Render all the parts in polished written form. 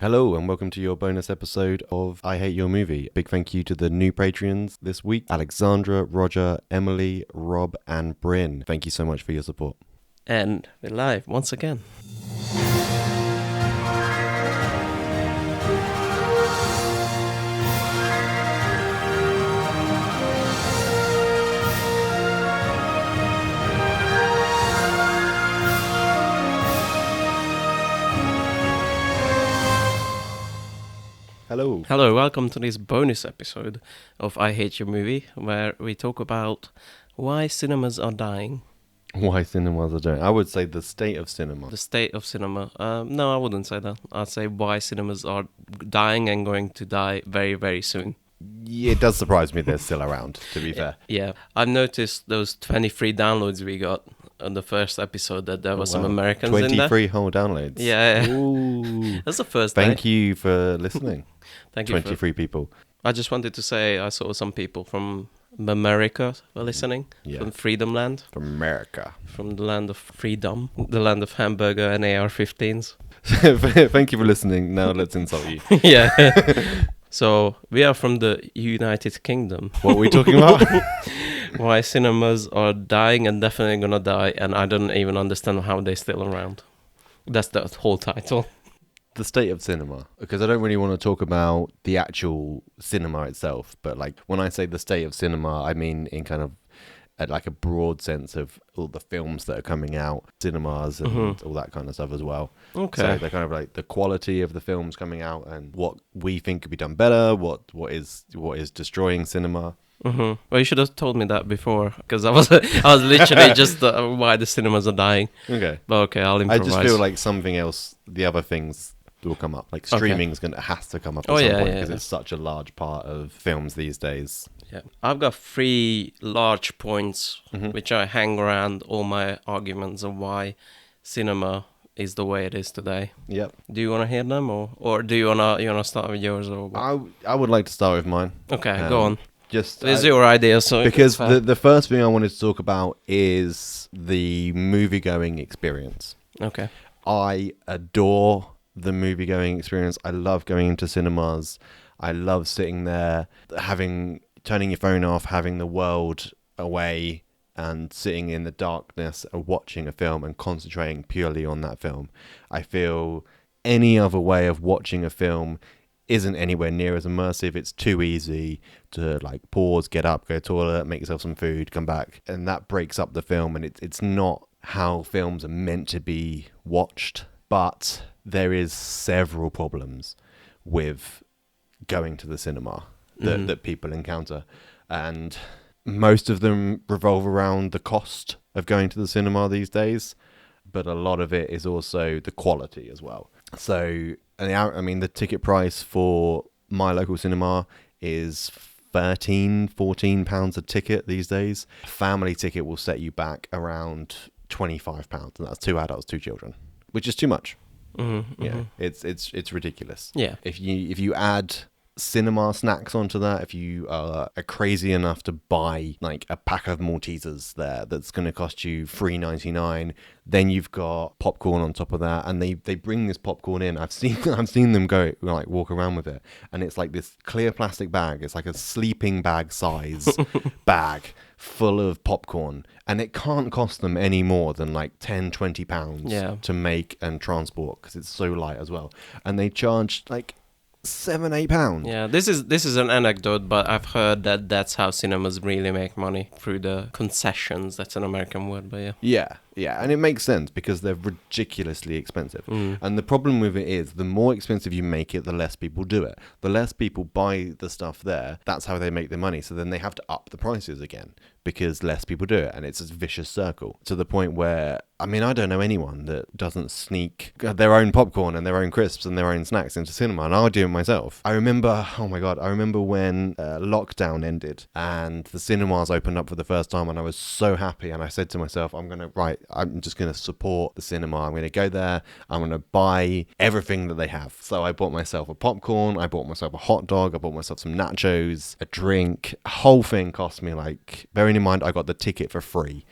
Hello and welcome to your bonus episode of I Hate Your Movie. Big thank you to the new Patreons this week, Alexandra, Roger, Emily, Rob and Bryn. Thank you so much for your support. And we're live once again. Hello. Hello, welcome to this bonus episode of I Hate Your Movie, where we talk about why cinemas are dying. Why cinemas are dying? I would say the state of cinema. The state of cinema. No, I wouldn't say that. I'd say why cinemas are dying and going to die very, very soon. Yeah, it does surprise me they're still around, to be fair. Yeah, I've noticed those 23 downloads we got on the first episode that there was some Americans in there. 23 whole downloads. Yeah. Ooh. That's the first Thank day. you for listening. Thank you. 23 people. I just wanted to say I saw some people from America were listening, Yeah. from Freedom Land, From America. from the land of freedom, the land of hamburger and AR-15s. Thank you for listening. Now let's insult you. Yeah. So we are from the United Kingdom. What are we talking about? Why cinemas are dying and definitely gonna die, and I don't even understand how they're still around. That's the whole title. The state of cinema, because I don't really want to talk about the actual cinema itself, but like when I say the state of cinema, I mean in kind of like a broad sense of all the films that are coming out, cinemas and all that kind of stuff as well. Okay. So they're kind of like the quality of the films coming out and what we think could be done better, what is destroying cinema. Well, you should have told me that before, because I was literally just why the cinemas are dying. Okay. But okay, I'll I improvise. just feel like something else, the other things will come up. Like streaming has to come up at some point because it's such a large part of films these days. Yeah, I've got 3 large points which I hang around all my arguments of why cinema is the way it is today. Yep. Do you want to hear them, or do you wanna start with yours, or what? I would like to start with mine. Okay, go on. Just It's your idea, so because it's fair. the first thing I wanted to talk about is the movie-going experience. Okay. I adore the movie-going experience. I love going into cinemas. I love sitting there, turning your phone off, having the world away, and sitting in the darkness and watching a film and concentrating purely on that film. I feel any other way of watching a film isn't anywhere near as immersive. It's too easy to like pause, get up, go to the toilet, make yourself some food, come back, and that breaks up the film, and it's not how films are meant to be watched. But there is several problems with going to the cinema that people encounter, and most of them revolve around the cost of going to the cinema these days, but a lot of it is also the quality as well. So the ticket price for my local cinema is £14 a ticket these days. A family ticket will set you back around £25, and that's 2 adults, 2 children, which is too much. Yeah, it's ridiculous. Yeah. If you add cinema snacks onto that, if you are crazy enough to buy like a pack of Maltesers there that's going to cost you $3.99, then you've got popcorn on top of that, and they bring this popcorn in. I've seen them go like walk around with it, and it's like this clear plastic bag. It's like a sleeping bag size bag full of popcorn, and it can't cost them any more than like £10-20 to make and transport, because it's so light as well, and they charge like £7-8. Yeah, this is an anecdote, but I've heard that that's how cinemas really make money, through the concessions. That's an American word, but Yeah, and it makes sense because they're ridiculously expensive. And the problem with it is the more expensive you make it, the less people do it. The less people buy the stuff there, that's how they make their money. So then they have to up the prices again because less people do it. And it's a vicious circle to the point where, I don't know anyone that doesn't sneak their own popcorn and their own crisps and their own snacks into cinema. And I'll do it myself. I remember when lockdown ended and the cinemas opened up for the first time, and I was so happy. And I said to myself, I'm just going to support the cinema. I'm going to go there. I'm going to buy everything that they have. So I bought myself a popcorn. I bought myself a hot dog. I bought myself some nachos, a drink. The whole thing cost me bearing in mind I got the ticket for free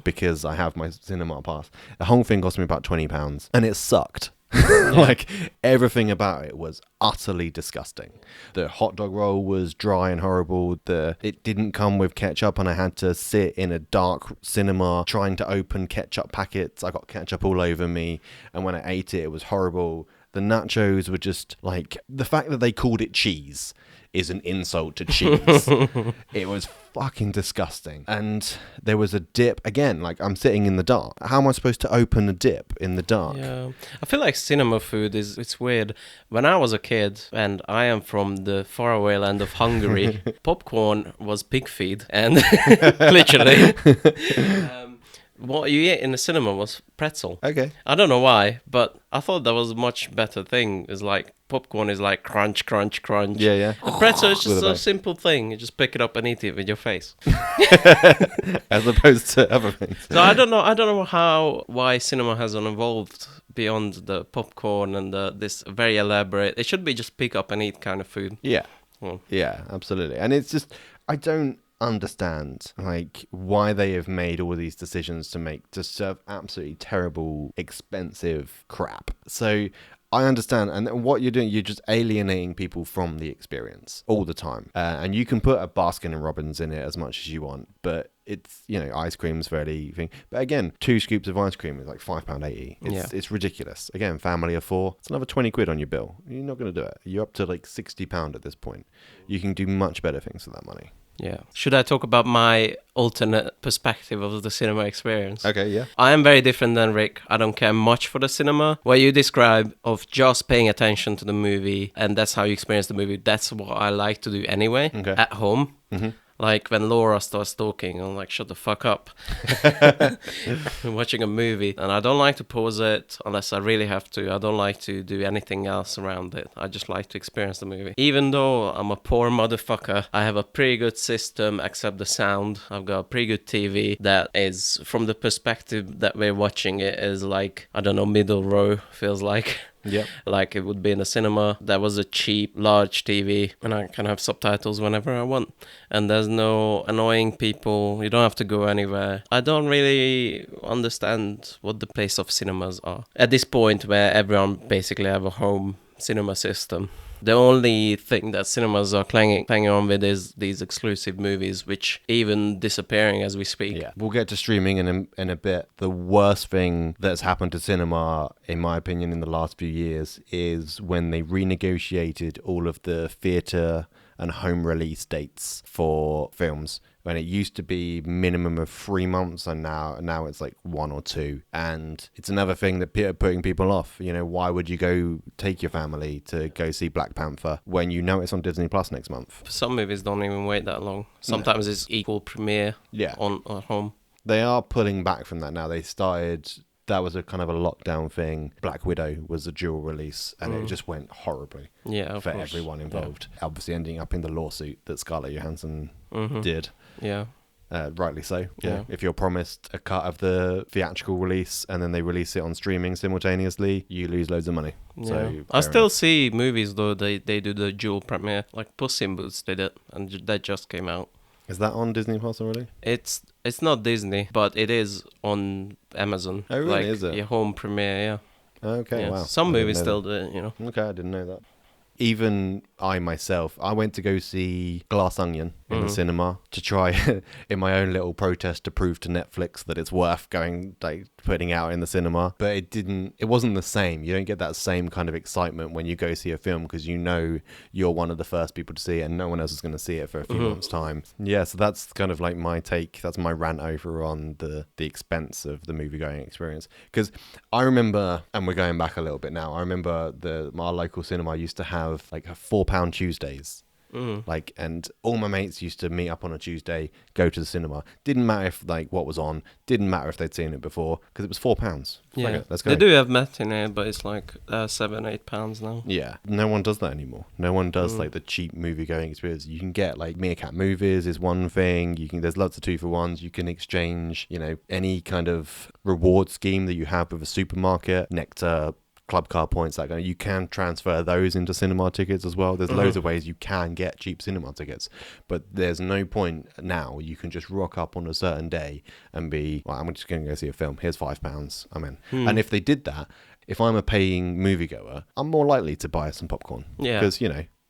because I have my cinema pass. The whole thing cost me about £20, and it sucked. Like everything about it was utterly disgusting. The hot dog roll was dry and horrible. It didn't come with ketchup, and I had to sit in a dark cinema trying to open ketchup packets. I got ketchup all over me, and when I ate it, it was horrible. The nachos were just like, the fact that they called it cheese is an insult to cheese. It was fucking disgusting. And there was a dip again, like I'm sitting in the dark. How am I supposed to open a dip in the dark? Yeah, I feel like cinema food it's weird. When I was a kid, and I am from the faraway land of Hungary, popcorn was pig feed, and literally. What you ate in the cinema was pretzel. Okay. I don't know why, but I thought that was a much better thing. It's like popcorn is like crunch, crunch, crunch. Yeah, yeah. The pretzel is With just a a bite. simple thing. You just pick it up and eat it with your face. As opposed to other things. So I don't know why cinema hasn't evolved beyond the popcorn and this very elaborate. It should be just pick up and eat kind of food. Yeah. Well, Yeah, absolutely. And it's just, I don't understand like why they have made all these decisions to serve absolutely terrible, expensive crap. So I understand, and what you're doing, you're just alienating people from the experience all the time. And you can put a Baskin and Robbins in it as much as you want, but it's, ice cream's fairly thing. But again, 2 scoops of ice cream is like £5.80. It's ridiculous. Again, family of 4, it's another 20 quid on your bill. You're not going to do it. You're up to like £60 at this point. You can do much better things for that money. yeah. Should I talk about my alternate perspective of the cinema experience? Okay, yeah. I am very different than Rick. I don't care much for the cinema. What you describe of just paying attention to the movie and that's how you experience the movie, that's what I like to do anyway, Okay. at home. Mm-hmm. Like when Laura starts talking, I'm like, shut the fuck up. I'm watching a movie and I don't like to pause it unless I really have to. I don't like to do anything else around it. I just like to experience the movie. Even though I'm a poor motherfucker, I have a pretty good system except the sound. I've got a pretty good TV that is, from the perspective that we're watching it, is like, I don't know, middle row, feels like. Yeah. Like it would be in a cinema. That was a cheap, large TV, and I can have subtitles whenever I want. And there's no annoying people. You don't have to go anywhere. I don't really understand what the place of cinemas are at this point, where everyone basically have a home cinema system. The only thing that cinemas are clanging on with is these exclusive movies, which even disappearing as we speak. Yeah, we'll get to streaming in a bit. The worst thing that's happened to cinema, in my opinion, in the last few years is when they renegotiated all of the theatre and home release dates for films. When it used to be minimum of 3 months, and now it's like 1 or 2. And it's another thing that putting people off. Why would you go take your family to go see Black Panther when you know it's on Disney Plus next month? Some movies don't even wait that long. Sometimes it's equal premiere on at home. They are pulling back from that now. They started... That was a kind of a lockdown thing. Black Widow was a dual release, and it just went horribly for everyone involved. Yeah. Obviously ending up in the lawsuit that Scarlett Johansson did. Yeah. Rightly so. Yeah. If you're promised a cut of the theatrical release and then they release it on streaming simultaneously, you lose loads of money. Yeah. So I still see movies though, they do the dual premiere. Like Puss in Boots did it, and that just came out. Is that on Disney Plus already? It's not Disney, but it is on Amazon. Oh, really? Is it? Your home premiere, yeah. Okay, Yeah. wow. Some I didn't movies know still that. do it, Okay, I didn't know that. Even I myself, I went to go see Glass Onion in the cinema to try, in my own little protest, to prove to Netflix that it's worth putting out in the cinema. But it wasn't the same. You don't get that same kind of excitement when you go see a film because you're one of the first people to see it and no one else is going to see it for a few months' time. Yeah, so that's kind of like my take. That's my rant over on the expense of the movie-going experience. Because I remember, and we're going back a little bit now, I remember our local cinema used to have like a £4 Tuesdays. And all my mates used to meet up on a Tuesday, go to the cinema. Didn't matter if what was on, didn't matter if they'd seen it before, because it was £4. Yeah, Let's go. They do have matinee, but it's like £7-8 now. Yeah, no one does that anymore. No one does the cheap movie going experience. You can get Meerkat Movies is one thing. There's lots of 2-for-1s. You can exchange, any kind of reward scheme that you have with a supermarket, Nectar, Club Card points, you can transfer those into cinema tickets as well. There's loads of ways you can get cheap cinema tickets, but there's no point now. You can just rock up on a certain day and be, I'm just going to go see a film. Here's £5. I'm in. And if they did that, if I'm a paying moviegoer, I'm more likely to buy some popcorn. Yeah. Because,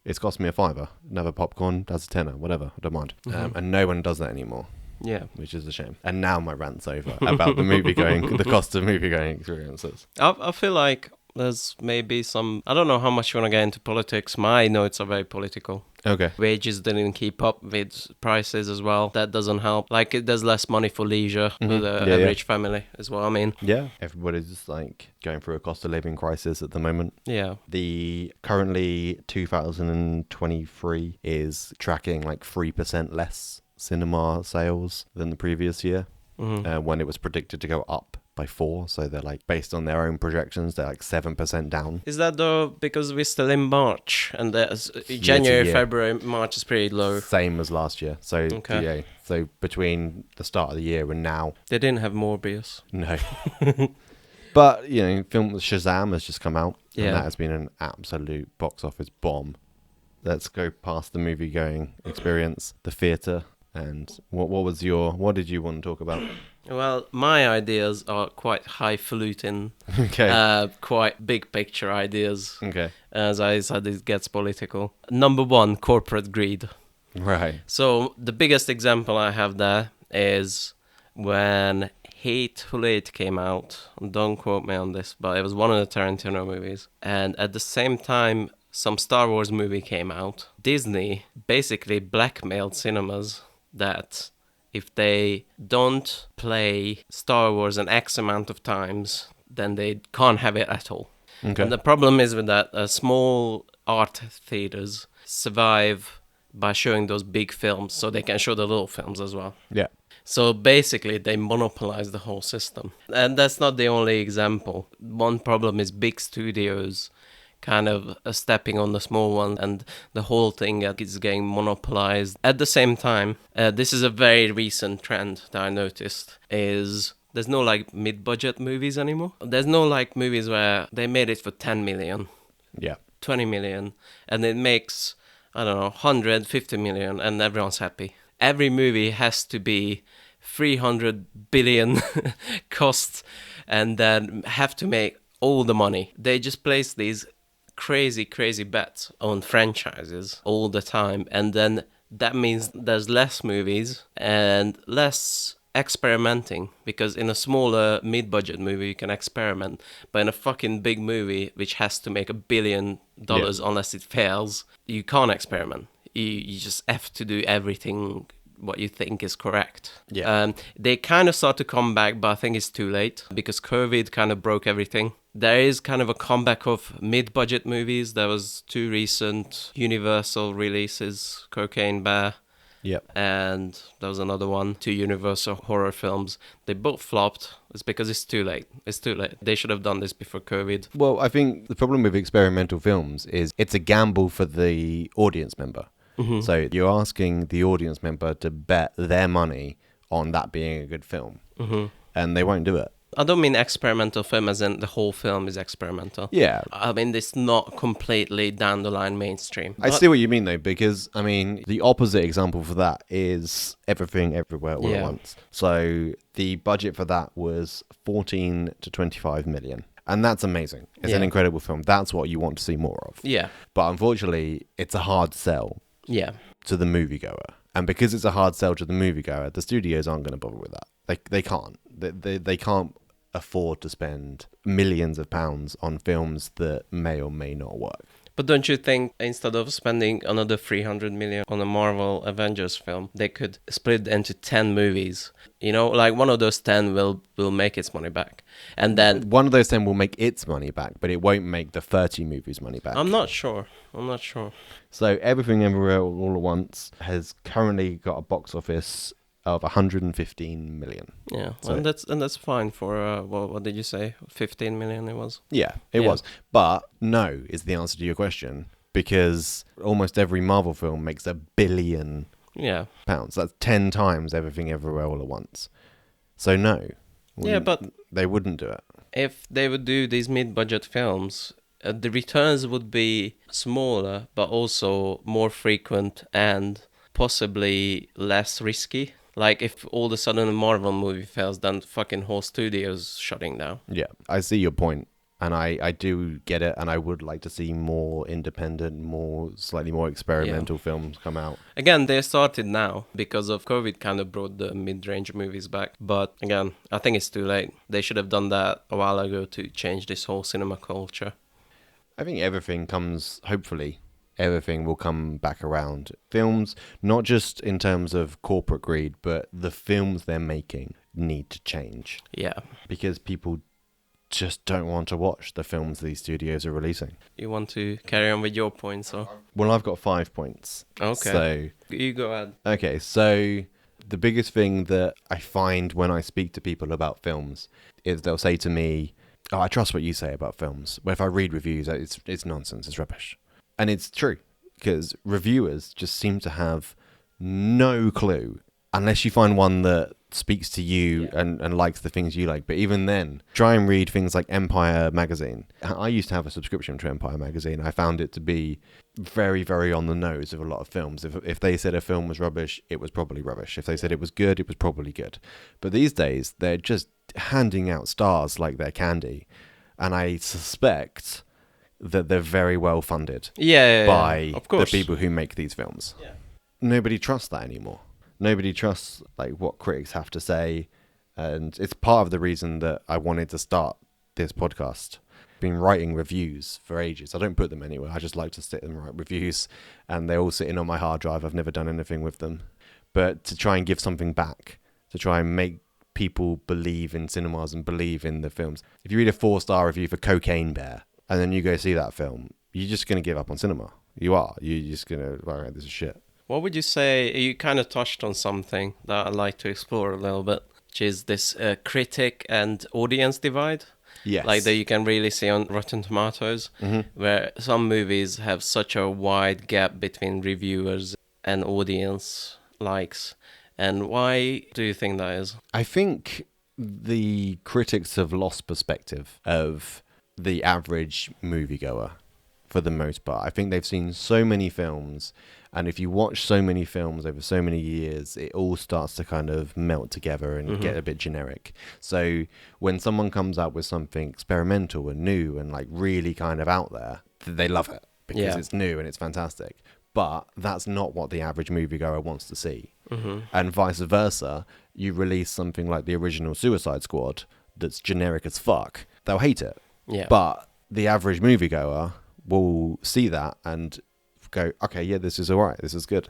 it's cost me a £5. Another popcorn, that's a tenner, whatever. I don't mind. And no one does that anymore. Yeah. Which is a shame. And now my rant's over about the cost of movie-going experiences. I feel like there's maybe some... I don't know how much you want to get into politics. My notes are very political. Okay. Wages didn't keep up with prices as well. That doesn't help. Like, there's less money for leisure for the average family, is what I mean. Yeah. Everybody's just like going through a cost of living crisis at the moment. Yeah. The currently 2023 is tracking like 3% less cinema sales than the previous year, when it was predicted to go up by 4%. So they're like, based on their own projections, they're like 7% down. Is that though because we're still in March and there's January, February, March is pretty low? Same as last year. So yeah, so between the start of the year and now, they didn't have Morbius. No. But film Shazam has just come out, and Yeah. that has been an absolute box office bomb. Let's go past the movie going experience, the theatre. And what did you want to talk about? Well, my ideas are quite highfalutin, Okay. quite big picture ideas. Okay. As I said, it gets political. Number one, corporate greed. Right. So the biggest example I have there is when Hateful Eight came out. Don't quote me on this, but it was one of the Tarantino movies. And at the same time, some Star Wars movie came out. Disney basically blackmailed cinemas that if they don't play Star Wars an X amount of times, then they can't have it at all. Okay. And the problem is with that, small art theaters survive by showing those big films so they can show the little films as well. Yeah. So basically, they monopolize the whole system. And that's not the only example. One problem is big studios kind of stepping on the small one, and the whole thing is getting monopolized. At the same time, this is a very recent trend that I noticed, is there's no like mid-budget movies anymore. There's no like movies where they made it for 10 million, Yeah. 20 million, and it makes, I don't know, 150 million, and everyone's happy. Every movie has to be 300 billion cost, and then have to make all the money. They just place these crazy bets on franchises all the time, and then that means there's less movies and less experimenting, because in a smaller mid-budget movie you can experiment, but in a fucking big movie which has to make $1 billion unless it fails, you can't experiment. You just have to do everything what you think is correct. Yeah. They kind of start to come back, but I think it's too late because COVID kind of broke everything. There is kind of a comeback of mid-budget movies. There was 2 recent Universal releases, Cocaine Bear, Yep. and there was another one, 2 Universal horror films. They both flopped. It's because it's too late. It's too late. They should have done this before COVID. Well, I think the problem with experimental films is it's a gamble for the audience member. Mm-hmm. So you're asking the audience member to bet their money on that being a good film, and they won't do it. I don't mean experimental film as in the whole film is experimental. Yeah. I mean, it's not completely down the line mainstream. I see what you mean, though, because, I mean, the opposite example for that is Everything Everywhere All at Once. So the budget for that was 14 to 25 million. And that's amazing. It's an incredible film. That's what you want to see more of. Yeah. But unfortunately, it's a hard sell Yeah. to the moviegoer. And because it's a hard sell to the moviegoer, the studios aren't going to bother with that. They can't. They can't afford to spend millions of pounds on films that may or may not work. But don't you think instead of spending another 300 million on a Marvel Avengers film, they could split into 10 movies? You know, like one of those 10 will make its money back. And then One of those 10 will make its money back, but it won't make the 30 movies money back. I'm not sure. So Everything Everywhere All at Once has currently got a box office of 115 million. Yeah. So- and that's fine for what did you say? 15 million it was. Yeah, it was. But no is the answer to your question, because almost every Marvel film makes £1 billion. Yeah. That's 10 times Everything Everywhere All at Once. So no. Yeah, but they wouldn't do it. if they would do these mid-budget films, the returns would be smaller, but also more frequent and possibly less risky. Like if all of a sudden a Marvel movie fails, then fucking whole studio's shutting down. Yeah, I see your point. And I do get it, and I would like to see more independent, slightly more experimental films come out. Again, they started now because of COVID kind of brought the mid-range movies back. But again, I think it's too late. They should have done that a while ago to change this whole cinema culture. I think hopefully, everything will come back around. Films, not just in terms of corporate greed, but the films they're making need to change. Yeah. Because people just don't want to watch the films these studios are releasing. You want to carry on with your points, or? Well, I've got 5 points. Okay. So You go ahead. okay, so the biggest thing that I find when I speak to people about films is they'll say to me, "Oh, I trust what you say about films." But if I read reviews, it's nonsense, it's rubbish. And it's true, because reviewers just seem to have no clue, unless you find one that speaks to you and likes the things you like. But even then, try and read things like Empire magazine. I used to have a subscription to Empire magazine. I found it to be very, very on the nose of a lot of films. If they said a film was rubbish, it was probably rubbish. If they said it was good, it was probably good. But these days, they're just handing out stars like they're candy. And I suspect that they're very well funded by of the course. people who make these films. Yeah. Nobody trusts that anymore. Nobody trusts like what critics have to say, and it's part of the reason that I wanted to start this podcast. I've been writing reviews for ages. I don't put them anywhere. I just like to sit and write reviews, and they're all sitting on my hard drive. I've never done anything with them. But to try and give something back, to try and make people believe in cinemas and believe in the films. If you read a 4-star review for Cocaine Bear, and then you go see that film, you're just going to give up on cinema. You are. You're just going to, all right, this is shit. What would you say? You kind of touched on something that I'd like to explore a little bit, which is this critic and audience divide. Yes. Like that you can really see on Rotten Tomatoes, where some movies have such a wide gap between reviewers and audience likes. And why do you think that is? I think the critics have lost perspective of the average moviegoer for the most part. I think they've seen so many films, and if you watch so many films over so many years, it all starts to kind of melt together and get a bit generic. So when someone comes out with something experimental and new and like really kind of out there, they love it because it's new and it's fantastic. But that's not what the average moviegoer wants to see. And vice versa, you release something like the original Suicide Squad that's generic as fuck, they'll hate it. Yeah. But the average moviegoer will see that and go, okay, yeah, this is all right, this is good.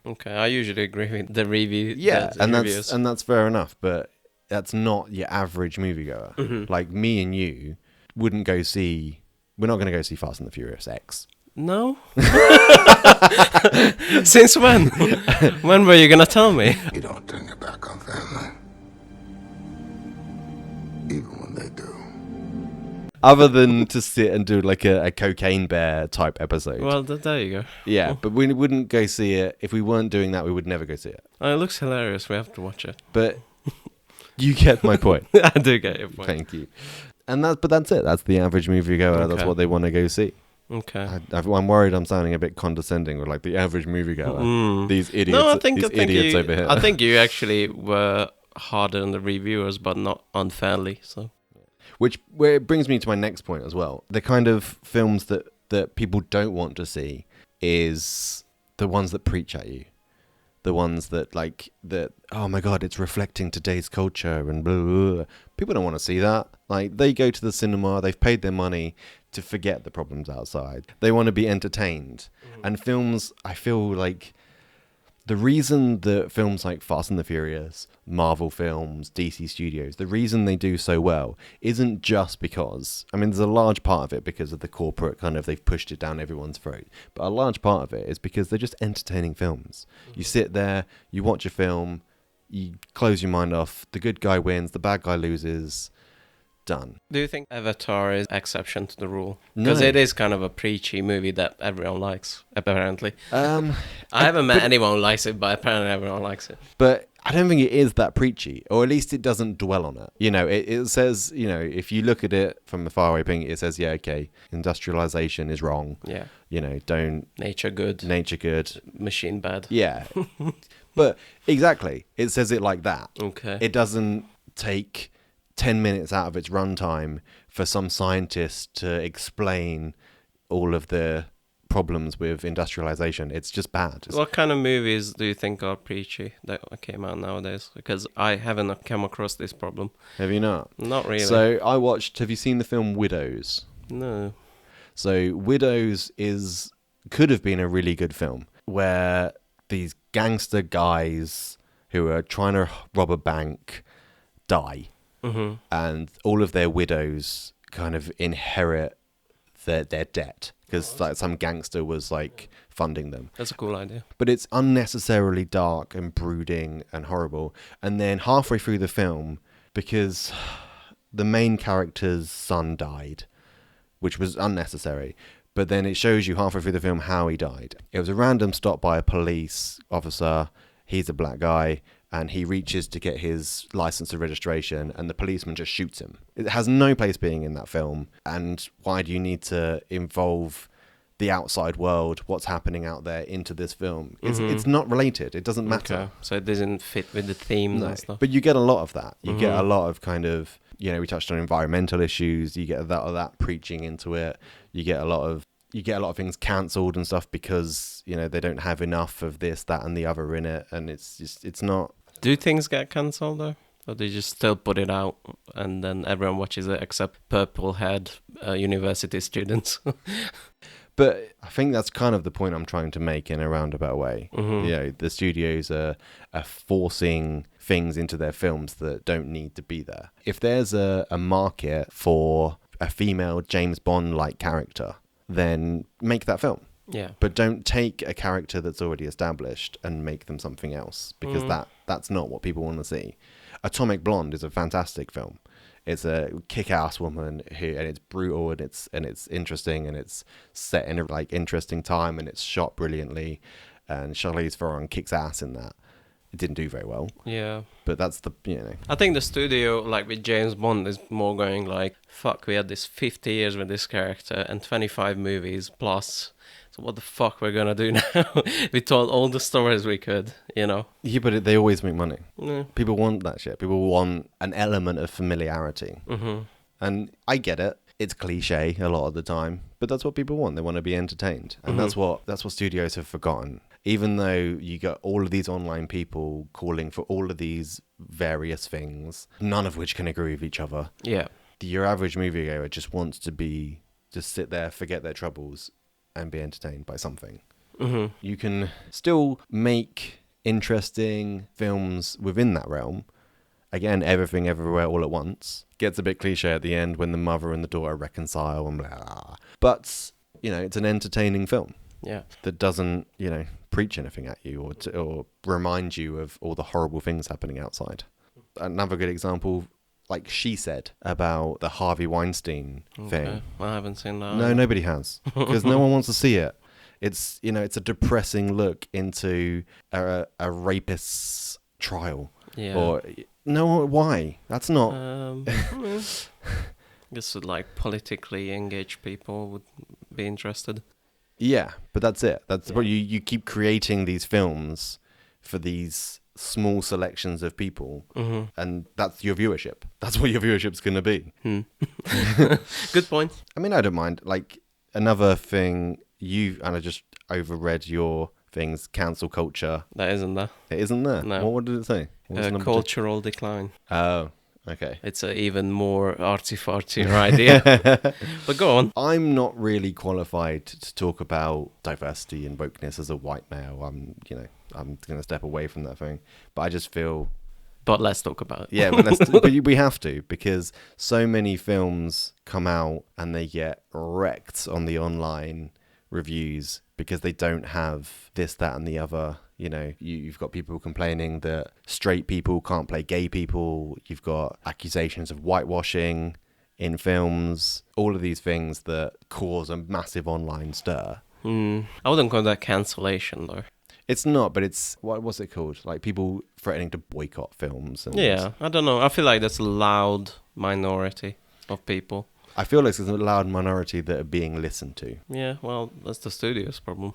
Okay, I usually agree with the review. Yeah, the and reviews. that's fair enough, but that's not your average moviegoer. Like me and you wouldn't go see. We're not going to go see Fast and the Furious X. No? Since when? When were you gonna tell me? You don't turn your back on family. Even when they do. Other than to sit and do like a Cocaine Bear type episode. Well, there you go. Yeah, but we wouldn't go see it. If we weren't doing that, we would never go see it. Oh, it looks hilarious. We have to watch it. But you get my point. I do get your point. Thank you. And that's it. That's the average moviegoer. Okay. That's what they want to go see. Okay. I'm worried I'm sounding a bit condescending with like the average moviegoer. These idiots. No, I think idiots you, over here. I think you actually were harder on the reviewers, but not unfairly. So. Where it brings me to my next point as well. The kind of films that people don't want to see is the ones that preach at you. The ones that oh my God, it's reflecting today's culture and blah, blah, blah. People don't want to see that. Like, they go to the cinema, they've paid their money to forget the problems outside. They want to be entertained. And films, I feel like the reason that films like Fast and the Furious, Marvel films, DC Studios, the reason they do so well isn't just because, I mean, there's a large part of it because of the corporate kind of, they've pushed it down everyone's throat. But a large part of it is because they're just entertaining films. You sit there, you watch a film, you close your mind off, the good guy wins, the bad guy loses, done. Do you think Avatar is exception to the rule? No. Because it is kind of a preachy movie that everyone likes, apparently. I haven't met anyone who likes it, but apparently everyone likes it. But I don't think it is that preachy, or at least it doesn't dwell on it. You know, it says, you know, if you look at it from a faraway point, it says, yeah, okay, industrialization is wrong. Yeah. You know, don't... Nature good. Nature good. Machine bad. Yeah. But exactly, it says it like that. Okay. It doesn't take 10 minutes out of its runtime for some scientist to explain all of the problems with industrialization. It's just bad. What kind of movies do you think are preachy that came out nowadays? Because I haven't come across this problem. Have you not? Not really. So I watched, have you seen the film Widows? No. So Widows could have been a really good film where these gangster guys who are trying to rob a bank die, and all of their widows kind of inherit their debt because like some gangster was like funding them. That's a cool idea. But it's unnecessarily dark and brooding and horrible. And then halfway through the film, because the main character's son died, which was unnecessary, but then it shows you halfway through the film how he died. It was a random stop by a police officer. He's a black guy, and he reaches to get his license and registration, and the policeman just shoots him. It has no place being in that film. And why do you need to involve the outside world, what's happening out there, into this film? It's not related. It doesn't matter. Okay. So it doesn't fit with the themes No. and stuff. But you get a lot of that. You get a lot of kind of, we touched on environmental issues. You get a lot of that preaching into it. You get a lot of things cancelled and stuff because, they don't have enough of this, that, and the other in it. And it's not. Do things get cancelled though? Or they just still put it out and then everyone watches it except purple-haired university students? But I think that's kind of the point I'm trying to make in a roundabout way. The studios are forcing things into their films that don't need to be there. If there's a market for a female James Bond-like character, then make that film. Yeah. But don't take a character that's already established and make them something else, because that's not what people want to see. Atomic Blonde is a fantastic film. It's a kick-ass woman and it's brutal and it's interesting and it's set in a interesting time and it's shot brilliantly, and Charlize Theron kicks ass in that. It didn't do very well. Yeah. But that's the. I think the studio, with James Bond, is more going fuck, we had this 50 years with this character and 25 movies plus. So what the fuck we're gonna do now? We told all the stories we could, Yeah, but they always make money. Yeah. People want that shit. People want an element of familiarity. And I get it. It's cliche a lot of the time, but that's what people want. They want to be entertained, and that's what studios have forgotten. Even though you got all of these online people calling for all of these various things, none of which can agree with each other. Yeah. Your average moviegoer just wants to just sit there, forget their troubles, and be entertained by something. You can still make interesting films within that realm. Again, Everything Everywhere All at Once gets a bit cliche at the end when the mother and the daughter reconcile and blah, blah, blah. But, it's an entertaining film. Yeah. That doesn't, preach anything at you or remind you of all the horrible things happening outside. Another good example, She Said, about the Harvey Weinstein thing. I haven't seen that. No, nobody has, because no one wants to see it. It's, it's a depressing look into a rapist's trial. Yeah. Or, no, why? That's not... I guess politically engaged people would be interested. Yeah, but that's it. That's what you keep creating these films for these small selections of people, and that's your viewership. That's what your viewership's going to be. Good point. I mean, I don't mind. Another thing, and I just overread your things, cancel culture. That isn't there. It isn't there? No. What did it say? Cultural decline. Oh, okay. It's an even more artsy-fartsy idea. But go on. I'm not really qualified to talk about diversity and wokeness as a white male. I'm going to step away from that thing. But I just feel... But let's talk about it. Yeah, but we have to, because so many films come out and they get wrecked on the online reviews because they don't have this, that, and the other. You've got people complaining that straight people can't play gay people. You've got accusations of whitewashing in films. All of these things that cause a massive online stir. I wouldn't call that cancellation, though. It's not, but it's... what's it called? People threatening to boycott films. Yeah, I don't know. I feel like that's a loud minority of people. I feel like there's a loud minority that are being listened to. Yeah, well, that's the studio's problem.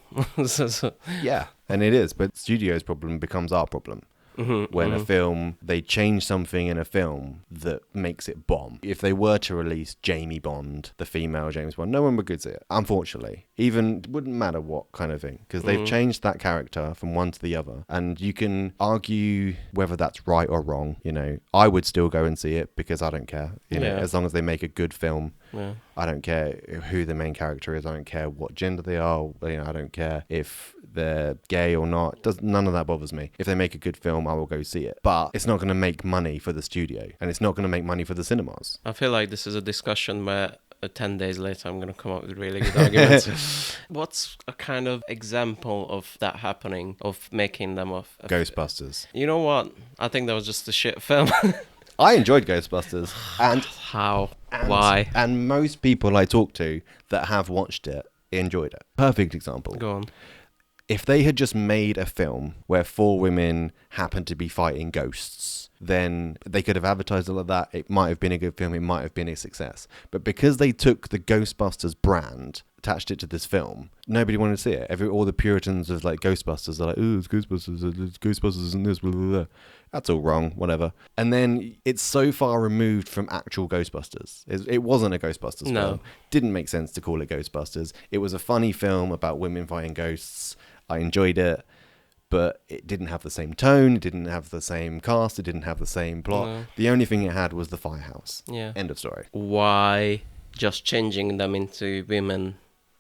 Yeah, and it is, but studio's problem becomes our problem. when a film, they change something in a film that makes it bomb. If they were to release Jamie Bond, the female James Bond, no one would go see it, unfortunately. Even, it wouldn't matter what kind of thing, because they've changed that character from one to the other. And you can argue whether that's right or wrong, you know. I would still go and see it because I don't care, you know, as long as they make a good film. Yeah. I don't care who the main character is. I don't care what gender they are. You know, I don't care if they're gay or not. None of that bothers me. If they make a good film, I will go see it. But it's not going to make money for the studio, and it's not going to make money for the cinemas. I feel like this is a discussion where 10 days later I'm going to come up with really good arguments. What's a kind of example of that happening, of making them off? Ghostbusters. You know what? I think that was just a shit film. I enjoyed Ghostbusters. And how? Why? And most people I talk to that have watched it enjoyed it. Perfect example. Go on. If they had just made a film where 4 women happened to be fighting ghosts, then they could have advertised it like that. It might have been a good film. It might have been a success. But because they took the Ghostbusters brand, attached it to this film, nobody wanted to see it. All the Puritans of like Ghostbusters are like, "Ooh, it's Ghostbusters and this, blah, blah, blah." That's all wrong, whatever. And then it's so far removed from actual Ghostbusters. It wasn't a Ghostbusters film. Didn't make sense to call it Ghostbusters. It was a funny film about women fighting ghosts. I enjoyed it, but it didn't have the same tone. It didn't have the same cast. It didn't have the same plot. No. The only thing it had was the firehouse. Yeah. End of story. Why just changing them into women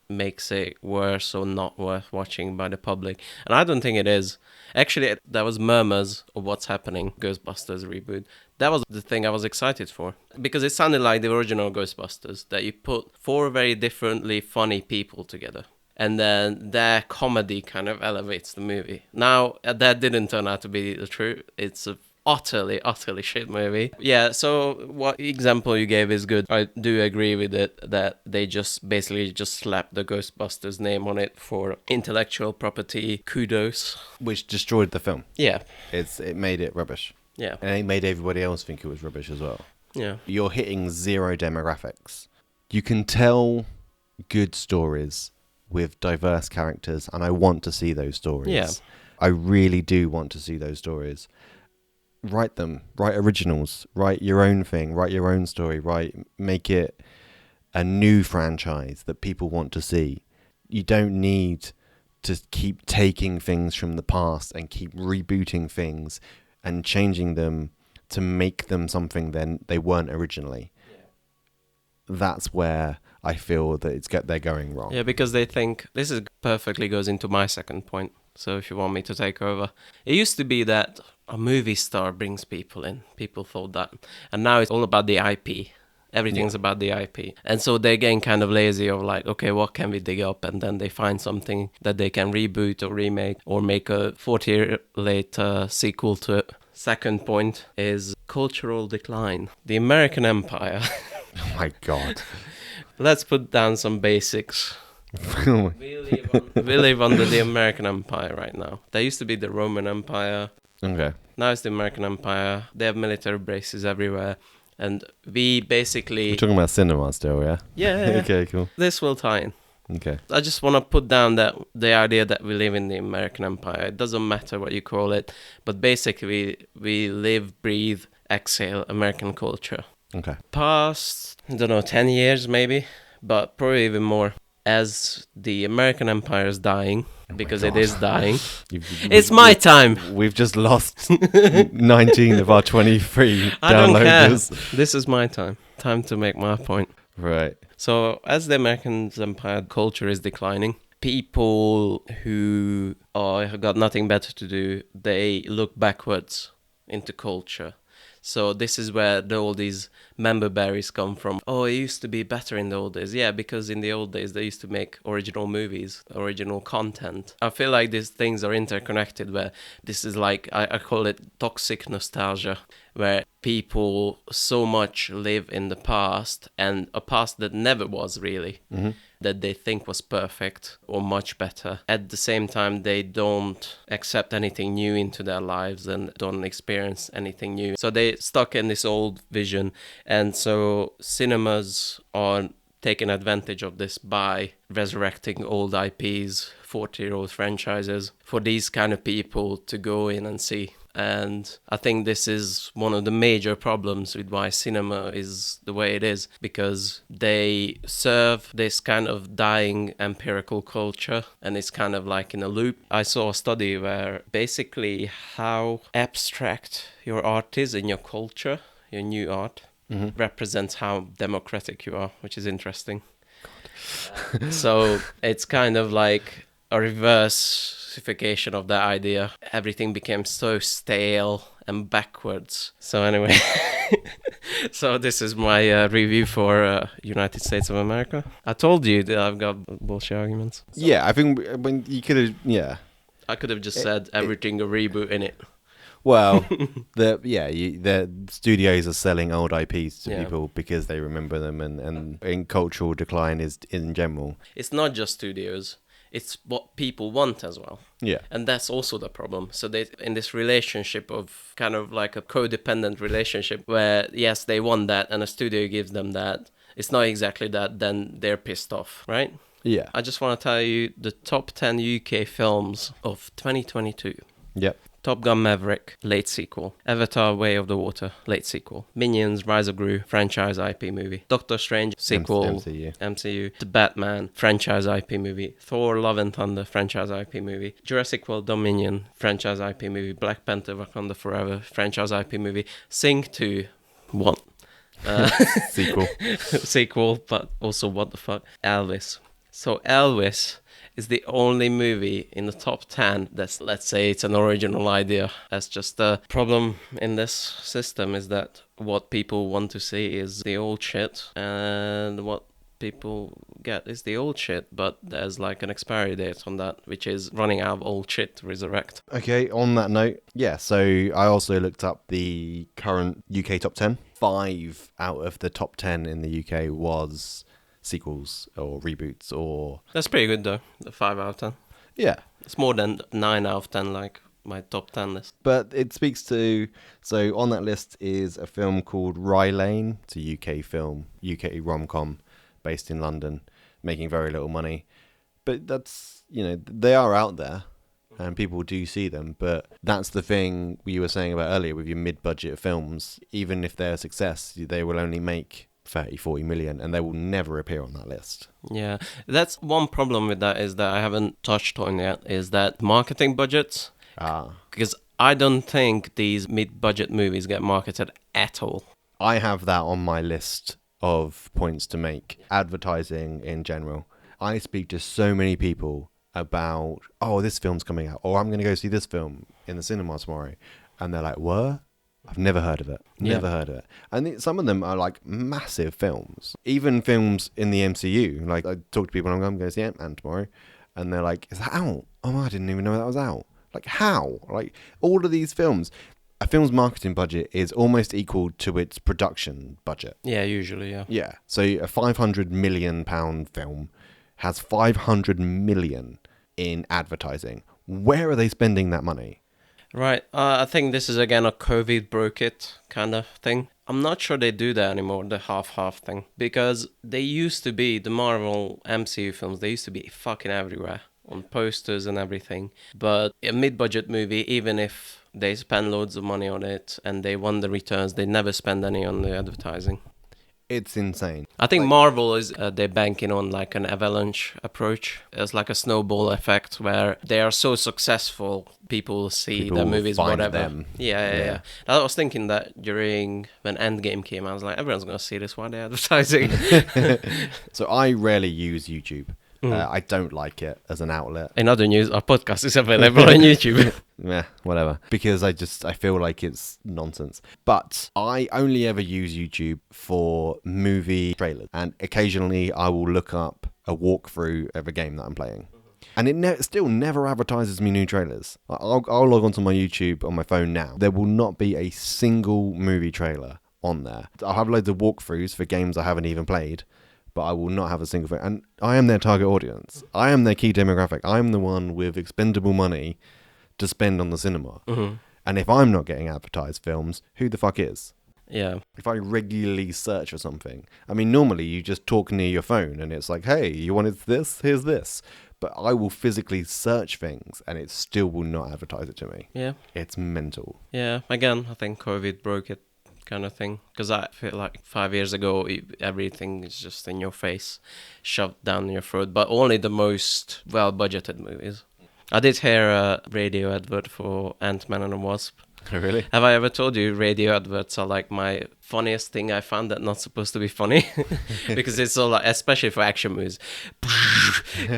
makes it worse or not worth watching by the public? And I don't think it is. Actually, there was murmurs of what's happening, Ghostbusters reboot. That was the thing I was excited for. Because it sounded like the original Ghostbusters, that you put 4 very differently funny people together. And then their comedy kind of elevates the movie. Now, that didn't turn out to be the truth. It's a utterly shit movie. Yeah, so what example you gave is good. I do agree with it that they just basically just slapped the Ghostbusters name on it for intellectual property kudos. Which destroyed the film. Yeah. It made it rubbish. Yeah. And it made everybody else think it was rubbish as well. Yeah. You're hitting 0 demographics. You can tell good stories with diverse characters, and I want to see those stories. Yeah. I really do want to see those stories. Write them. Write originals. Write your own thing. Write your own story. Make it a new franchise that people want to see. You don't need to keep taking things from the past and keep rebooting things and changing them to make them something then they weren't originally. Yeah. That's where I feel that they're going wrong. Yeah, because they think, this is perfectly goes into my second point. So if you want me to take over. It used to be that a movie star brings people in. People thought that. And now it's all about the IP. Everything's about the IP. And so they're getting kind of lazy of like, okay, what can we dig up? And then they find something that they can reboot or remake or make a 40-year later sequel to it. Second point is cultural decline. The American Empire. Oh my God. Let's put down some basics. We live under the American Empire right now. There used to be the Roman Empire. Okay. Now it's the American Empire. They have military bases everywhere. And we basically... We're talking about cinema still, yeah? Yeah. Okay, cool. This will tie in. Okay. I just want to put down that the idea that we live in the American Empire. It doesn't matter what you call it. But basically, we live, breathe, exhale American culture. Okay. Past, 10 years maybe, but probably even more. As the American Empire is dying, because it is dying. It's my time. We've just lost 19 of our 23 I don't care. downloaders. This is my time. Time to make my point. Right. So, as the American Empire culture is declining, people who have got nothing better to do, they look backwards into culture. So this is where all these member berries come from. Oh, it used to be better in the old days. Yeah, because in the old days, they used to make original movies, original content. I feel like these things are interconnected, where this is like, I call it toxic nostalgia, where people so much live in the past, and a past that never was really, that they think was perfect or much better. At the same time, they don't accept anything new into their lives and don't experience anything new. So they stuck in this old vision. And so cinemas are taking advantage of this by resurrecting old IPs, 40-year-old franchises, for these kind of people to go in and see. And I think this is one of the major problems with why cinema is the way it is, because they serve this kind of dying empirical culture, and it's kind of like in a loop. I saw a study where basically how abstract your art is in your culture, your new art, represents how democratic you are, which is interesting. So it's kind of like a reversification of that idea. Everything became so stale and backwards. So anyway, so this is my review for United States of America. I told you that I've got bullshit arguments. Yeah, I think when you could have, yeah. I could have just said everything a reboot in it. Well, the studios are selling old IPs to people because they remember them, and in cultural decline is in general. It's not just studios. It's what people want as well. Yeah. And that's also the problem. So they in this relationship of kind of like a codependent relationship where, yes, they want that and a studio gives them that. It's not exactly that, then they're pissed off, right? Yeah. I just want to tell you the top 10 UK films of 2022. Yep. Top Gun Maverick, late sequel. Avatar Way of the Water, late sequel. Minions, Rise of Gru, franchise IP movie. Doctor Strange, sequel. MCU. The Batman, franchise IP movie. Thor, Love and Thunder, franchise IP movie. Jurassic World Dominion, franchise IP movie. Black Panther, Wakanda Forever, franchise IP movie. Sing 2, 1. Sequel, but also what the fuck. Elvis. So Elvis is the only movie in the top 10 that's, let's say, it's an original idea. That's just the problem in this system, is that what people want to see is the old shit, and what people get is the old shit, but there's like an expiry date on that, which is running out of old shit to resurrect. Okay, on that note, yeah, so I also looked up the current UK top 10. 5 out of the top 10 in the UK was sequels or reboots or... That's pretty good though, the 5 out of 10. Yeah. It's more than 9 out of 10 like my top 10 list. But it speaks to... So on that list is a film called Rye Lane. It's a UK film, UK rom-com based in London, making very little money. But that's, you know, they are out there and people do see them. But that's the thing you were saying about earlier with your mid-budget films. Even if they're a success, they will only make 30-40 million and they will never appear on that list. Yeah, that's one problem with that, is that I haven't touched on yet, is that marketing budgets. Because I don't think these mid-budget movies get marketed at all. I have that on my list of points to make. Advertising in general. I speak to so many people about, oh, this film's coming out, or I'm going to go see this film in the cinema tomorrow, and they're like, what? I've never heard of it. Never heard of it. And some of them are like massive films. Even films in the MCU. Like, I talk to people and I'm going to see Ant-Man tomorrow. And they're like, is that out? Oh, I didn't even know that was out. Like, how? Like, all of these films. A film's marketing budget is almost equal to its production budget. Yeah, usually, yeah. Yeah. So a £500 million film has 500 million in advertising. Where are they spending that money? Right. I think this is, again, a COVID broke it kind of thing. I'm not sure they do that anymore, the half-half thing. Because they used to be, the Marvel MCU films, they used to be fucking everywhere on posters and everything. But a mid-budget movie, even if they spend loads of money on it and they want the returns, they never spend any on the advertising. It's insane. I think Marvel is, they're banking on like an avalanche approach. It's like a snowball effect where they are so successful, people see their movies, whatever. Them. Yeah. I was thinking that during when Endgame came, I was like, everyone's going to see this, why are they advertising? So I rarely use YouTube. I don't like it as an outlet. In other news, our podcast is available on YouTube. Yeah, whatever. Because I feel like it's nonsense. But I only ever use YouTube for movie trailers. And occasionally I will look up a walkthrough of a game that I'm playing. And it still never advertises me new trailers. I'll log onto my YouTube on my phone now. There will not be a single movie trailer on there. I'll have loads of walkthroughs for games I haven't even played. But I will not have a single thing. And I am their target audience. I am their key demographic. I am the one with expendable money to spend on the cinema. Mm-hmm. And if I'm not getting advertised films, who the fuck is? Yeah. If I regularly search for something. I mean, normally you just talk near your phone and it's like, hey, you wanted this? Here's this. but I will physically search things and it still will not advertise it to me. Yeah. It's mental. Yeah. Again, I think COVID broke it, kind of thing. Because I feel like 5 years ago, everything is just in your face, shoved down your throat. But only the most well-budgeted movies. I did hear a radio advert for Ant-Man and the Wasp. Really? Have I ever told you radio adverts are like my funniest thing I found that not supposed to be funny? Because it's all like, especially for action movies.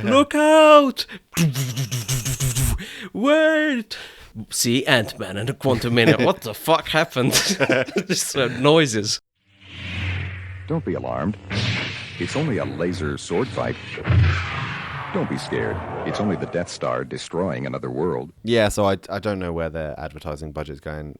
Look out! Wait! See Ant-Man and the Quantum Mania. What the fuck happened? Just noises. Don't be alarmed. It's only a laser sword fight. Don't be scared. It's only the Death Star destroying another world. Yeah, so I don't know where their advertising budget's going.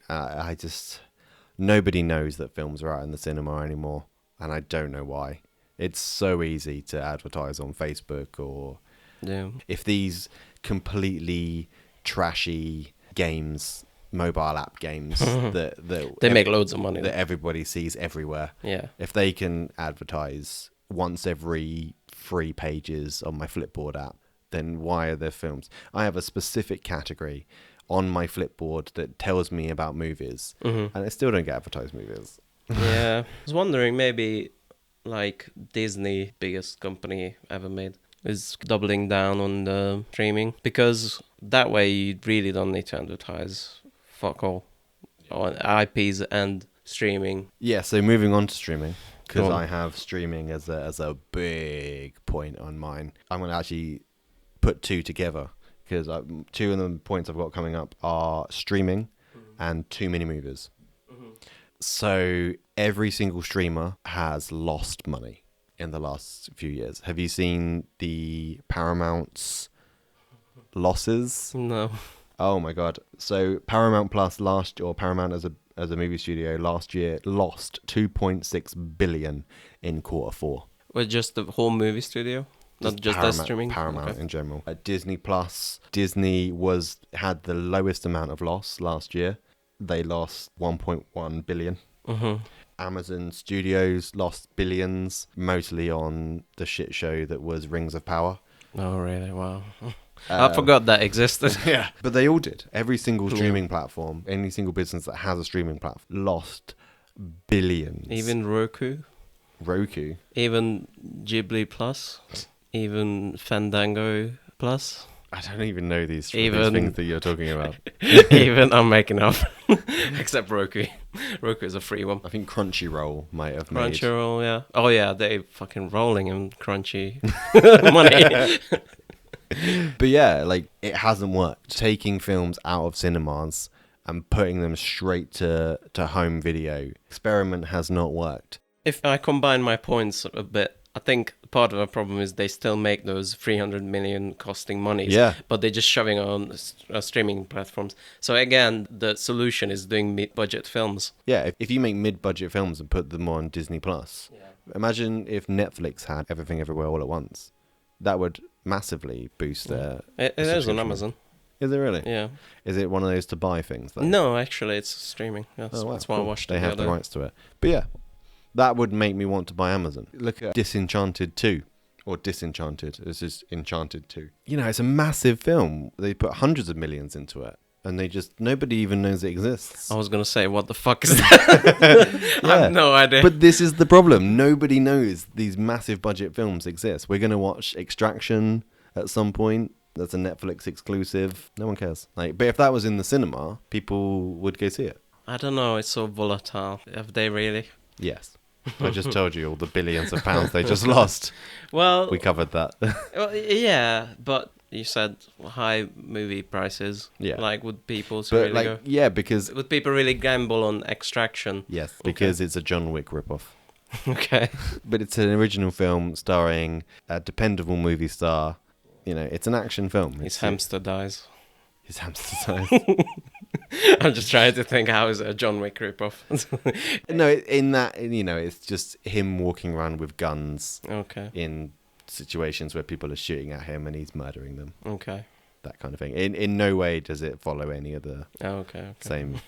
Nobody knows that films are out in the cinema anymore, and I don't know why. It's so easy to advertise on Facebook, or Yeah. if these completely trashy games, mobile app games that They make loads of money. that everybody sees everywhere. Yeah. If they can advertise once every 3 pages on my Flipboard app, then why are there films? I have a specific category on my Flipboard that tells me about movies, and I still don't get advertised movies. Yeah. I was wondering, maybe like Disney, biggest company ever made, is doubling down on the streaming, because that way you really don't need to advertise fuck all on IPs and streaming. Yeah, so moving on to streaming, because Go on. I have streaming as a big point on mine. I'm going to actually put 2 together, because 2 of the points I've got coming up are streaming and 2 mini movies. So every single streamer has lost money in the last few years. Have you seen the Paramount's losses? No. Oh my god! So Paramount Plus Paramount as a movie studio last year lost 2.6 billion in Q4. Well, just the whole movie studio? Not just Paramount, that streaming? Paramount Okay. in general. Disney Plus. Disney had the lowest amount of loss last year. They lost 1.1 billion. Amazon Studios lost billions, mostly on the shit show that was Rings of Power. Oh, really? Wow. I forgot that existed. Yeah, but they all did. Every single streaming platform, any single business that has a streaming platform, lost billions. Even Roku? Roku. Even Ghibli Plus? Even Fandango Plus? I don't even know these Even- things that you're talking about. Even, I'm making up. Except Roku. Roku is a free one. I think Crunchyroll might have made. Crunchyroll, yeah. Oh, yeah, they fucking rolling in crunchy money. But yeah, like, it hasn't worked. Taking films out of cinemas and putting them straight to home video experiment has not worked. If I combine my points a bit, I think part of the problem is they still make those 300 million costing monies, Yeah. but they're just shoving it on streaming platforms. So again, the solution is doing mid-budget films. Yeah, if you make mid-budget films and put them on Disney Plus, imagine if Netflix had Everything Everywhere All at Once. That would massively boost their... It is on subscription. Amazon. Is it really? Yeah. Is it one of those to buy things, though? No, actually, it's streaming. That's, Oh, wow, that's why I cool. watched They it. have the other- rights to it. But yeah, that would make me want to buy Amazon. Look at Disenchanted 2. Or Disenchanted. This is Enchanted 2. You know, it's a massive film. They put hundreds of millions into it. And nobody even knows it exists. I was going to say, what the fuck is that? I Yeah. have no idea. But this is the problem. Nobody knows these massive budget films exist. We're going to watch Extraction at some point. That's a Netflix exclusive. No one cares. But if that was in the cinema, people would go see it. I don't know, it's so volatile. Have they really? Yes. I just told you all the billions of pounds they just lost. Well, We covered that. well, yeah, but you said high movie prices. Yeah. Like, would people But really go? yeah, because Would people really gamble on Extraction? yes, because it's a John Wick ripoff. Okay. But it's an original film starring a dependable movie star. You know, it's an action film. His hamster dies. His hamster dies. I'm just trying to think, how is it a John Wick ripoff? No, in that, you know, it's just him walking around with guns Okay. in situations where people are shooting at him and he's murdering them. Okay. That kind of thing. In no way does it follow any of the Oh, okay. same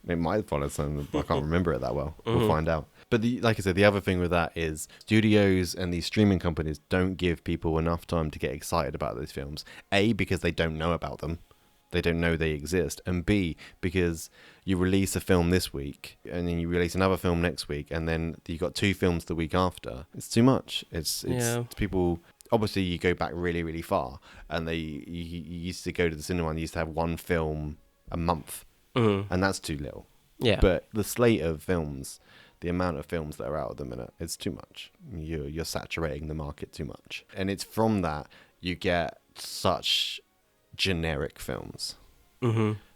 It might follow some. I can't remember it that well. We'll find out. But like I said, the other thing with that is studios and these streaming companies don't give people enough time to get excited about those films. A, because they don't know about them. They don't know they exist. And B, because you release a film this week and then you release another film next week and then you got 2 films the week after. It's too much. It's people... Obviously, you go back really, really far, and you used to go to the cinema and you used to have 1 film a month, and that's too little. Yeah. But the slate of films, the amount of films that are out at the minute, it's too much. You're saturating the market too much, and it's from that you get such generic films.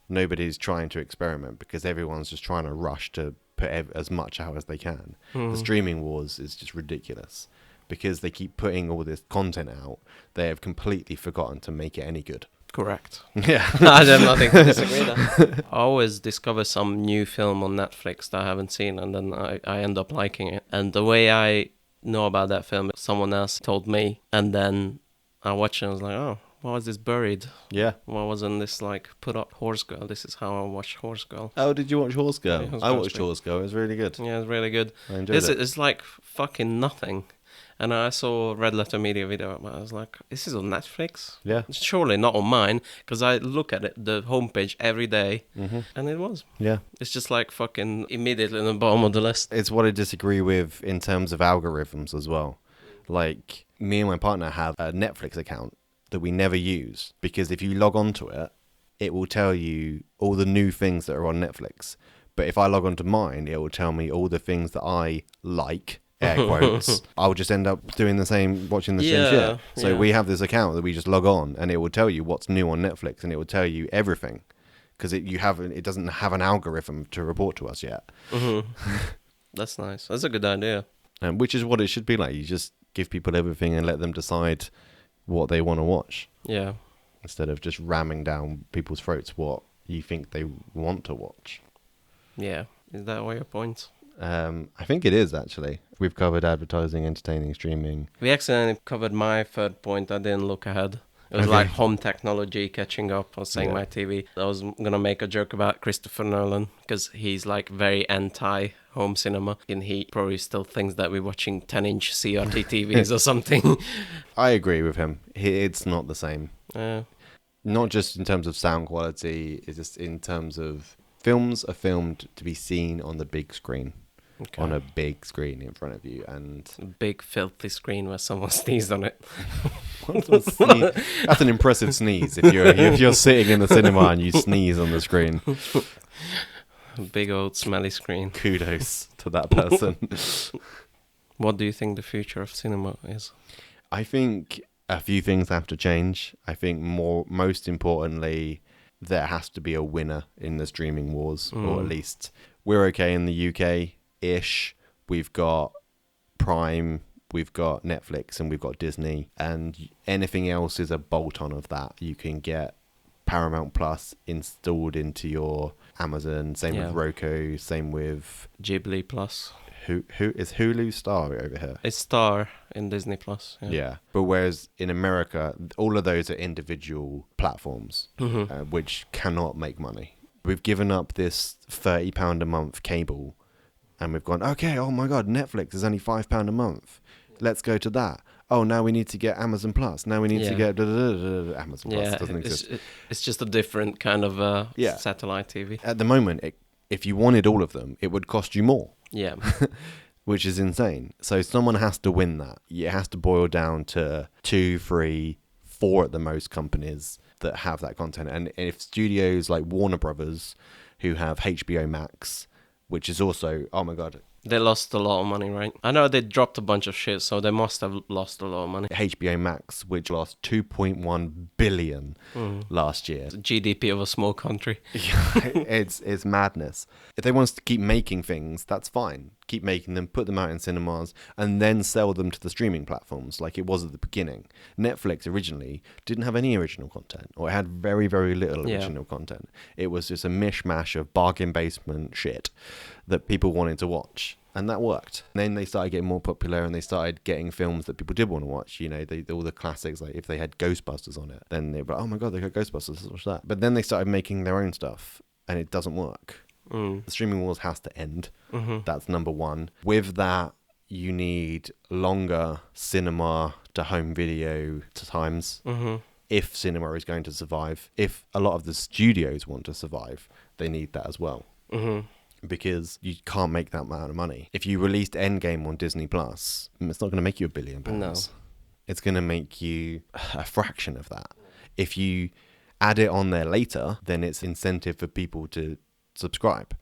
Nobody's trying to experiment because everyone's just trying to rush to put as much out as they can. The streaming wars is just ridiculous. Because they keep putting all this content out, they have completely forgotten to make it any good. Correct. Yeah. I have nothing to disagree there. I always discover some new film on Netflix that I haven't seen, and then I end up liking it. And the way I know about that film, someone else told me, and then I watched it and I was like, oh, why was this buried? Yeah. Why wasn't this like put up? Horse Girl. This is how I watched Horse Girl. Oh, did you watch Horse Girl? Yeah, I watched Horse Girl. It was really good. Yeah, it's really good. I enjoyed it. It's like fucking nothing. And I saw Red Letter Media video, and I was like, this is on Netflix? Yeah. Surely not on mine, because I look at it, the homepage every day, and it was. Yeah. It's just like fucking immediately in the bottom of the list. It's what I disagree with in terms of algorithms as well. Like, me and my partner have a Netflix account that we never use, because if you log onto it, it will tell you all the new things that are on Netflix. But if I log onto mine, it will tell me all the things that I like, air quotes. I'll just end up doing the same, watching the same shit. So we have this account that we just log on, and it will tell you what's new on Netflix, and it will tell you everything, because it doesn't have an algorithm to report to us yet. That's nice. That's a good idea. Which is what it should be like. You just give people everything and let them decide what they want to watch, Yeah. instead of just ramming down people's throats what you think they want to watch. Yeah. Is that all your points? I think it is, actually. We've covered advertising, entertaining, streaming. We accidentally covered my third point. I didn't look ahead. It was Okay. like home technology catching up or saying Yeah. my TV. I was going to make a joke about Christopher Nolan because he's like very anti-home cinema, and he probably still thinks that we're watching 10-inch CRT TVs or something. I agree with him. It's not the same. Yeah. Not just in terms of sound quality, it's just in terms of films are filmed to be seen on the big screen. Okay. On a big screen in front of you, and Big filthy screen where someone sneezed on it. that's an impressive sneeze. If you're sitting in the cinema and you sneeze on the screen, Big old smelly screen. kudos to that person. What do you think the future of cinema is? I think a few things have to change. I think most importantly, there has to be a winner in the streaming wars, or at least we're okay in the UK-ish. We've got Prime, we've got Netflix, and we've got Disney, and anything else is a bolt-on of that. You can get Paramount Plus installed into your Amazon, same with Roku, same with Ghibli Plus. who is Hulu Star over here. It's Star in Disney Plus. Yeah, but whereas in America, all of those are individual platforms, which cannot make money. We've given up this £30 a month cable, and we've gone, okay, oh my God, Netflix is only £5 a month. Let's go to that. Oh, now we need to get Amazon Plus. Now we need to get Amazon Plus. Doesn't exist. It's just a different kind of satellite TV. At the moment, if you wanted all of them, it would cost you more. Yeah. Which is insane. So someone has to win that. It has to boil down to 2, 3, 4 at the most companies that have that content. And if studios like Warner Brothers, who have HBO Max, which is also, oh my God, They lost a lot of money, right? I know they dropped a bunch of shit, so they must have lost a lot of money. HBO Max, which lost 2.1 billion last year. The GDP of a small country. It's madness. If they want us to keep making things, that's fine. Keep making them, put them out in cinemas, and then sell them to the streaming platforms like it was at the beginning. Netflix originally didn't have any original content, or it had very, very little original content. It was just a mishmash of bargain basement shit that people wanted to watch. And that worked. And then they started getting more popular, and they started getting films that people did want to watch. You know, all the classics, like if they had Ghostbusters on it, then they were like, oh my God, they got Ghostbusters, let's watch that. But then they started making their own stuff, and it doesn't work. The streaming wars has to end. That's number one. With that, you need longer cinema to home video times. If cinema is going to survive, if a lot of the studios want to survive, they need that as well. Because you can't make that amount of money. If you released Endgame on Disney Plus, it's not going to make you £1 billion. No. It's going to make you a fraction of that. If you add it on there later, then it's incentive for people to subscribe.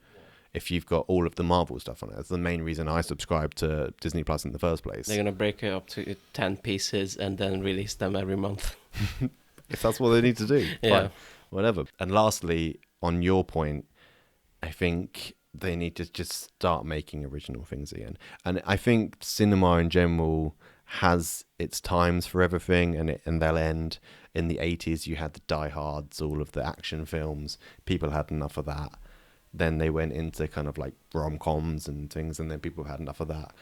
If you've got all of the Marvel stuff on it, that's the main reason I subscribed to Disney Plus in the first place. They're going to break it up to 10 pieces and then release them every month. If that's what they need to do, Yeah. fine, whatever. And lastly, on your point, I think they need to just start making original things again. And I think cinema in general has its times for everything, and they'll end. In the 80s, you had the Die Hards, all of the action films. People had enough of that. Then they went into kind of like rom-coms and things, and then people had enough of that.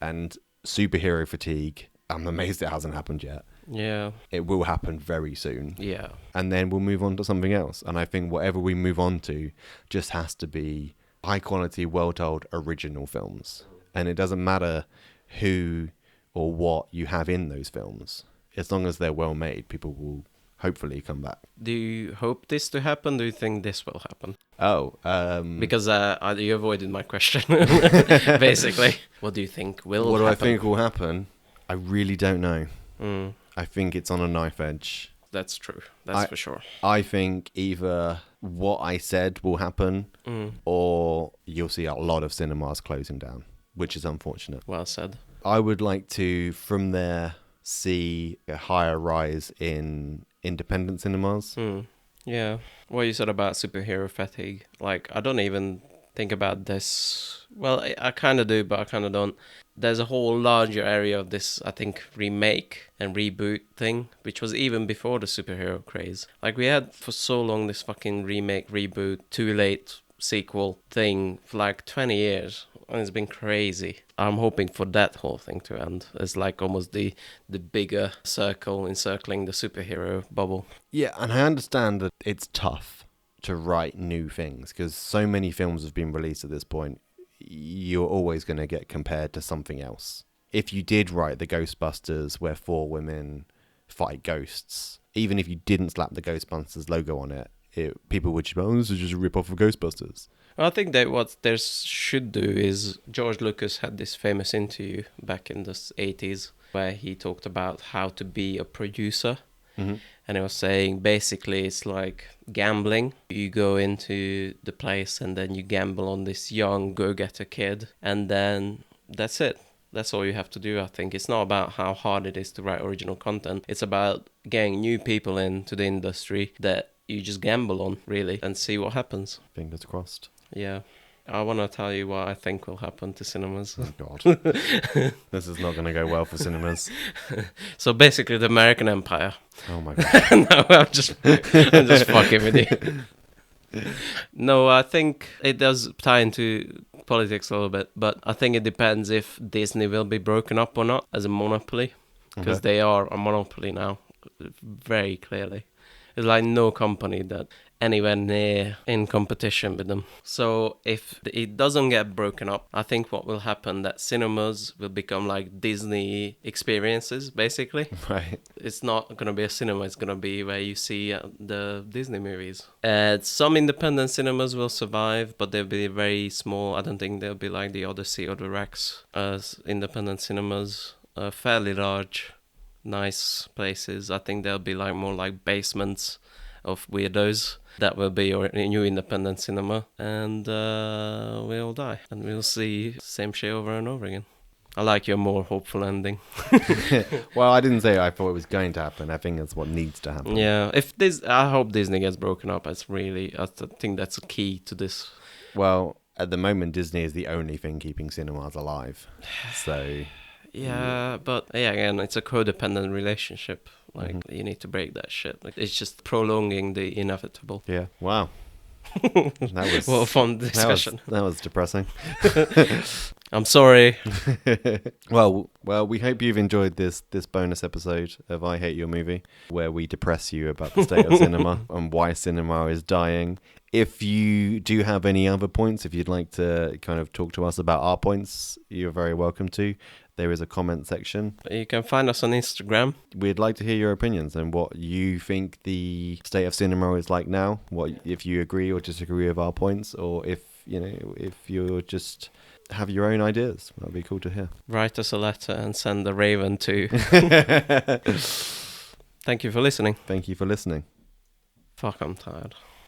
And superhero fatigue, I'm amazed it hasn't happened yet. Yeah. It will happen very soon. Yeah. And then we'll move on to something else. And I think whatever we move on to just has to be high quality, well told, original films. And it doesn't matter who or what you have in those films. As long as they're well made, people will hopefully come back. Do you hope this to happen? Do you think this will happen? Because Because you avoided my question, basically. What do you think will what happen? do I think will happen? I really don't know. Mm, I think it's on a knife edge. that's true. That's for sure. I think either what I said will happen or you'll see a lot of cinemas closing down, which is unfortunate. Well said. I would like to, from there, see a higher rise in independent cinemas. Yeah. What you said about superhero fatigue. Like, I don't even think about this. Well, I kind of do, but I kind of don't. There's a whole larger area of this, I think, remake and reboot thing, which was even before the superhero craze. Like, we had for so long this fucking remake, reboot, too late sequel thing for like 20 years. And it's been crazy. I'm hoping for that whole thing to end. It's like almost the bigger circle encircling the superhero bubble. Yeah, and I understand that it's tough to write new things because so many films have been released at this point. You're always going to get compared to something else. If you did write the Ghostbusters where 4 women fight ghosts, even if you didn't slap the Ghostbusters logo on it, people would just be, oh, this is just a rip-off of Ghostbusters. I think that what they should do is George Lucas had this famous interview back in the 80s where he talked about how to be a producer. And he was saying basically it's like gambling. You go into the place and then you gamble on this young go-getter kid and then that's it. That's all you have to do, I think. It's not about how hard it is to write original content. It's about getting new people into the industry that you just gamble on, really, and see what happens. Fingers crossed. Yeah. I want to tell you what I think will happen to cinemas. Oh, God. This is not going to go well for cinemas. So basically the American Empire. Oh, my God. No, I'm just fucking with you. No, I think it does tie into politics a little bit, but I think it depends if Disney will be broken up or not as a monopoly, because they are a monopoly now, very clearly. It's like no company that anywhere near in competition with them. So if it doesn't get broken up, I think what will happen that cinemas will become like Disney experiences, basically. Right. It's not going to be a cinema, it's going to be where you see the Disney movies. Some independent cinemas will survive, but they'll be very small. I don't think they'll be like the Odyssey or the Rex as independent cinemas. Fairly large, nice places. I think they'll be like more like basements of weirdos. That will be your new independent cinema, and we'll die, and we'll see the same shit over and over again. I like your more hopeful ending. Well, I didn't say I thought it was going to happen. I think it's what needs to happen. Yeah, I hope Disney gets broken up. I think that's a key to this. Well, at the moment, Disney is the only thing keeping cinemas alive. So... Yeah, but yeah, again, it's a codependent relationship. Like, you need to break that shit. Like, it's just prolonging the inevitable. Yeah. Wow. That was Well, fun discussion. That was depressing. I'm sorry. Well, we hope you've enjoyed this bonus episode of I Hate Your Movie, where we depress you about the state of cinema and why cinema is dying. If you do have any other points, if you'd like to kind of talk to us about our points, you're very welcome to. There is a comment section. You can find us on Instagram. We'd like to hear your opinions and what you think the state of cinema is like now. What if you agree or disagree with our points, or if you're just have your own ideas. That'd be cool to hear. Write us a letter and send the Raven to. Thank you for listening. Thank you for listening. Fuck, I'm tired.